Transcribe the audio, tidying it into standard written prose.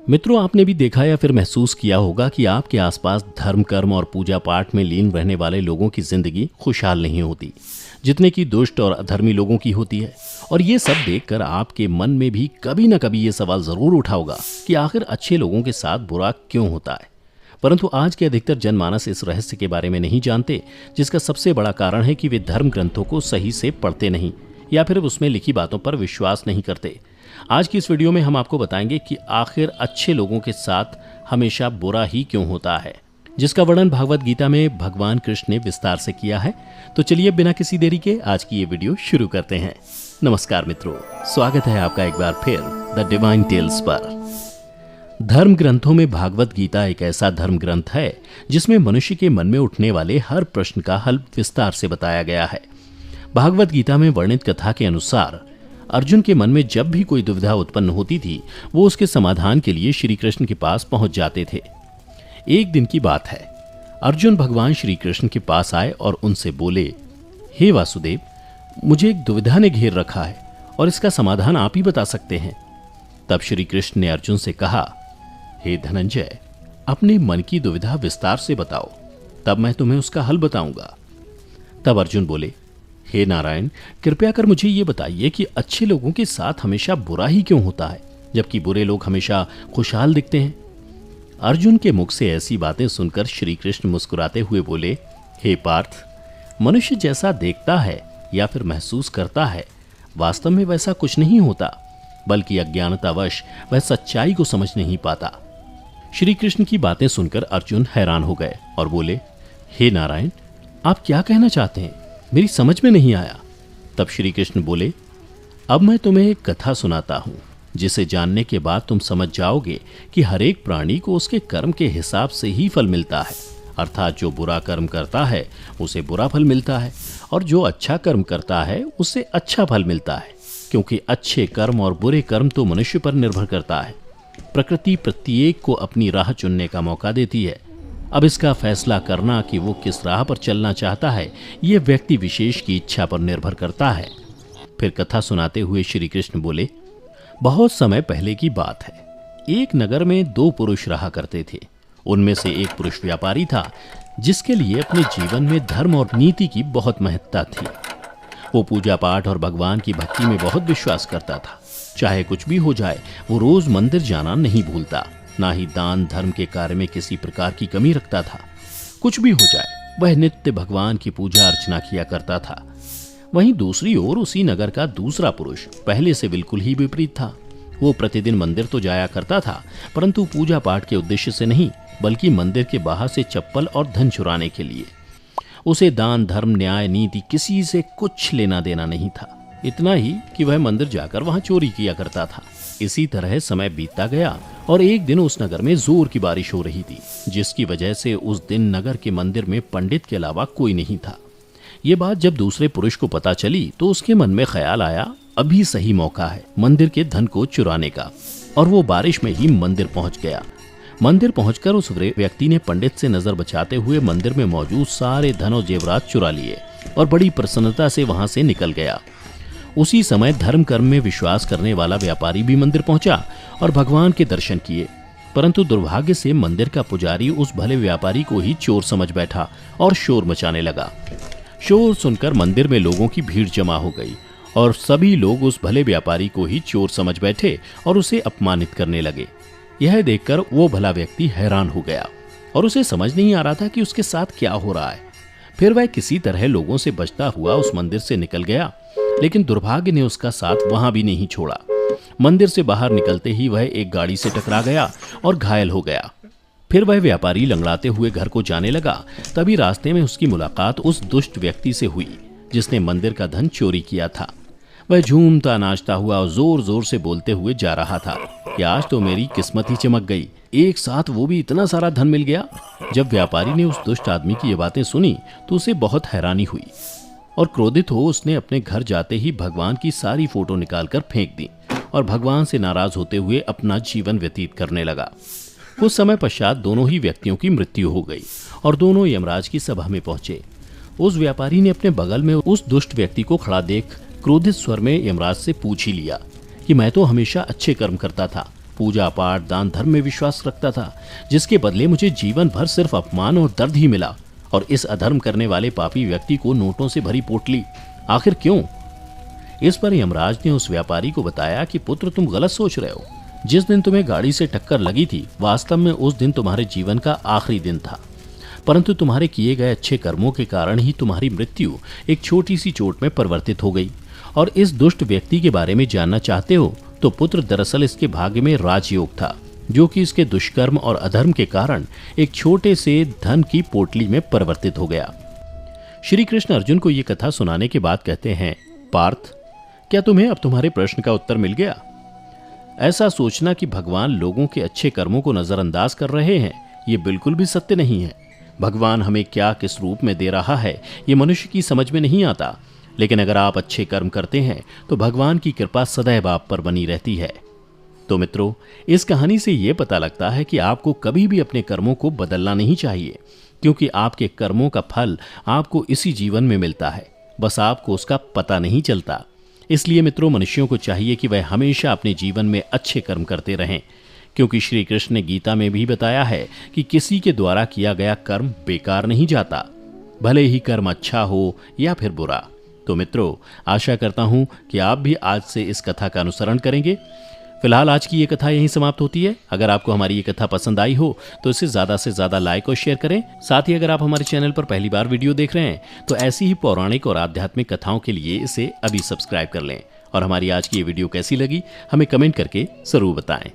मित्रों, आपने भी देखा या फिर महसूस किया होगा कि आपके आसपास धर्म, कर्म और पूजा पाठ में लीन रहने वाले लोगों की जिंदगी खुशहाल नहीं होती जितने की दुष्ट और अधर्मी लोगों की होती है। और ये सब देखकर आपके मन में भी कभी न कभी ये सवाल जरूर उठा होगा कि आखिर अच्छे लोगों के साथ बुरा क्यों होता है। परंतु आज के अधिकतर जनमानस इस रहस्य के बारे में नहीं जानते, जिसका सबसे बड़ा कारण है कि वे धर्म ग्रंथों को सही से पढ़ते नहीं या फिर उसमें लिखी बातों पर विश्वास नहीं करते। आज की इस वीडियो में हम आपको बताएंगे कि आखिर अच्छे लोगों के साथ हमेशा बुरा ही क्यों होता है, जिसका वर्णन भागवत गीता में भगवान कृष्ण ने विस्तार से किया है। तो चलिए बिना किसी देरी के आज की ये वीडियो शुरू करते हैं। नमस्कार मित्रों, स्वागत है आपका एक बार फिर द डिवाइन टेल्स पर। धर्म ग्रंथों में भागवत गीता एक ऐसा धर्म ग्रंथ है जिसमें मनुष्य के मन में उठने वाले हर प्रश्न का हल विस्तार से बताया गया है। भागवत गीता में वर्णित कथा के अनुसार अर्जुन के मन में जब भी कोई दुविधा उत्पन्न होती थी, वो उसके समाधान के लिए श्री कृष्ण के पास पहुंच जाते थे। एक दिन की बात है, अर्जुन भगवान श्री कृष्ण के पास आए और उनसे बोले, हे वासुदेव, मुझे एक दुविधा ने घेर रखा है और इसका समाधान आप ही बता सकते हैं। तब श्री कृष्ण ने अर्जुन से कहा, हे धनंजय, अपने मन की दुविधा विस्तार से बताओ, तब मैं तुम्हें उसका हल बताऊंगा। तब अर्जुन बोले, हे नारायण, कृपया कर मुझे ये बताइए कि अच्छे लोगों के साथ हमेशा बुरा ही क्यों होता है, जबकि बुरे लोग हमेशा खुशहाल दिखते हैं। अर्जुन के मुख से ऐसी बातें सुनकर श्री कृष्ण मुस्कुराते हुए बोले, हे पार्थ, मनुष्य जैसा देखता है या फिर महसूस करता है, वास्तव में वैसा कुछ नहीं होता, बल्कि अज्ञानतावश वह सच्चाई को समझ नहीं पाता। श्री कृष्ण की बातें सुनकर अर्जुन हैरान हो गए और बोले, हे नारायण, आप क्या कहना चाहते हैं, मेरी समझ में नहीं आया। तब श्री कृष्ण बोले, अब मैं तुम्हें एक कथा सुनाता हूं, जिसे जानने के बाद तुम समझ जाओगे कि हर एक प्राणी को उसके कर्म के हिसाब से ही फल मिलता है। अर्थात जो बुरा कर्म करता है उसे बुरा फल मिलता है और जो अच्छा कर्म करता है उसे अच्छा फल मिलता है, क्योंकि अच्छे कर्म और बुरे कर्म तो मनुष्य पर निर्भर करता है। प्रकृति प्रत्येक को अपनी राह चुनने का मौका देती है। अब इसका फैसला करना कि वो किस राह पर चलना चाहता है, ये व्यक्ति विशेष की इच्छा पर निर्भर करता है। फिर कथा सुनाते हुए श्री कृष्ण बोले, बहुत समय पहले की बात है, एक नगर में दो पुरुष रहा करते थे। उनमें से एक पुरुष व्यापारी था, जिसके लिए अपने जीवन में धर्म और नीति की बहुत महत्ता थी। वो पूजा पाठ और भगवान की भक्ति में बहुत विश्वास करता था। चाहे कुछ भी हो जाए, वो रोज मंदिर जाना नहीं भूलता, ना ही दान धर्म के कार्य में किसी प्रकार की कमी रखता था। कुछ भी हो जाए, वह नित्य भगवान की पूजा अर्चना किया करता था। वहीं दूसरी ओर उसी नगर का दूसरा पुरुष पहले से बिल्कुल ही विपरीत था। वो प्रतिदिन मंदिर तो जाया करता था, परंतु पूजा पाठ के उद्देश्य से नहीं, बल्कि मंदिर के बाहर से चप्पल और धन चुराने के लिए। उसे दान धर्म न्याय नीति किसी से कुछ लेना देना नहीं था, इतना ही कि वह मंदिर जाकर वहां चोरी किया करता था। इसी तरह समय बीतता गया और एक दिन उस नगर में जोर की बारिश हो रही थी, जिसकी वजह से उस दिन नगर के मंदिर में पंडित के अलावा कोई नहीं था। ये बात जब दूसरे पुरुष को पता चली तो उसके मन में ख्याल आया, अभी सही मौका है मंदिर के धन को चुराने का, और वो बारिश में ही मंदिर पहुंच गया। मंदिर पहुंचकर उस व्यक्ति ने पंडित से नजर बचाते हुए मंदिर में मौजूद सारे धन और जेवरात चुरा लिए और बड़ी प्रसन्नता से वहां से निकल गया। उसी समय धर्म कर्म में विश्वास करने वाला व्यापारी भी मंदिर पहुंचा और भगवान के दर्शन किए, परंतु दुर्भाग्य से मंदिर का पुजारी उस भले व्यापारी को ही चोर समझ बैठा और शोर मचाने लगा। शोर सुनकर मंदिर में लोगों की भीड़ जमा हो गई और सभी लोग उस भले व्यापारी को ही चोर समझ बैठे और उसे अपमानित करने लगे। यह देखकर वो भला व्यक्ति हैरान हो गया और उसे समझ नहीं आ रहा था कि उसके साथ क्या हो रहा है। फिर वह किसी तरह लोगों से बचता हुआ उस मंदिर से निकल गया, लेकिन दुर्भाग्य ने उसका साथ वहां भी नहीं छोड़ा। मंदिर से बाहर निकलते ही वह एक गाड़ी से टकरा गया और घायल हो गया। फिर वह व्यापारी लंगड़ाते हुए घर को जाने लगा। तभी रास्ते में उसकी मुलाकात उस दुष्ट व्यक्ति से हुई जिसने मंदिर का धन चोरी किया था। वह झूमता नाचता हुआ और जोर जोर से बोलते हुए जा रहा था कि आज तो मेरी किस्मत ही चमक गई, एक साथ वो भी इतना सारा धन मिल गया। जब व्यापारी ने उस दुष्ट आदमी की ये बातें सुनी तो उसे बहुत हैरानी हुई और क्रोधित हो उसने अपने घर जाते ही भगवान की सारी फोटो निकालकर फेंक दी और भगवान से नाराज होते हुए अपना जीवन व्यतीत करने लगा। कुछ समय पश्चात दोनों ही व्यक्तियों की मृत्यु हो गई और दोनों यमराज की सभा में पहुंचे। उस व्यापारी ने अपने बगल में उस दुष्ट व्यक्ति को खड़ा देख क्रोधित स्वर में यमराज से पूछ ही लिया कि मैं तो हमेशा अच्छे कर्म करता था पूजा पाठ दान धर्म में विश्वास रखता था, जिसके बदले मुझे जीवन भर सिर्फ अपमान और दर्द ही मिला। और इस अधर्म करने वाले पापी व्यक्ति को नोटों से भरी पोटली, आखिर क्यों? इस पर यमराज ने उस व्यापारी को बताया कि पुत्र, तुम गलत सोच रहे हो। जिस दिन तुम्हें गाड़ी से टक्कर लगी थी, वास्तव में उस दिन तुम्हारे जीवन का आखिरी दिन था, परंतु तुम्हारे किए गए अच्छे कर्मों के कारण ही तुम्हारी मृत्यु एक छोटी सी चोट में परिवर्तित हो गई। और इस दुष्ट व्यक्ति के बारे में जानना चाहते हो तो पुत्र, दरअसल इसके भाग्य में राजयोग था, जो कि इसके दुष्कर्म और अधर्म के कारण एक छोटे से धन की पोटली में परिवर्तित हो गया। श्री कृष्ण अर्जुन को यह कथा सुनाने के बाद कहते हैं, पार्थ, क्या तुम्हें अब तुम्हारे प्रश्न का उत्तर मिल गया? ऐसा सोचना कि भगवान लोगों के अच्छे कर्मों को नजरअंदाज कर रहे हैं, ये बिल्कुल भी सत्य नहीं है। भगवान हमें क्या किस रूप में दे रहा है, ये मनुष्य की समझ में नहीं आता। लेकिन अगर आप अच्छे कर्म करते हैं तो भगवान की कृपा सदैव आप पर बनी रहती है। तो मित्रों, इस कहानी से ये पता लगता है कि आपको कभी भी अपने कर्मों को बदलना नहीं चाहिए, क्योंकि आपके कर्मों का फल आपको इसी जीवन में मिलता है, बस आपको उसका पता नहीं चलता। इसलिए मित्रों, मनुष्यों को चाहिए कि वह हमेशा अपने जीवन में अच्छे कर्म करते रहें, क्योंकि श्री कृष्ण ने गीता में भी बताया है कि किसी के द्वारा किया गया कर्म बेकार नहीं जाता, भले ही कर्म अच्छा हो या फिर बुरा। तो मित्रों, आशा करता हूं कि आप भी आज से इस कथा का अनुसरण करेंगे। फिलहाल आज की ये कथा यहीं समाप्त होती है। अगर आपको हमारी ये कथा पसंद आई हो तो इसे ज़्यादा से ज़्यादा लाइक और शेयर करें। साथ ही अगर आप हमारे चैनल पर पहली बार वीडियो देख रहे हैं तो ऐसी ही पौराणिक और आध्यात्मिक कथाओं के लिए इसे अभी सब्सक्राइब कर लें। और हमारी आज की ये वीडियो कैसी लगी हमें कमेंट करके ज़रूर बताएं।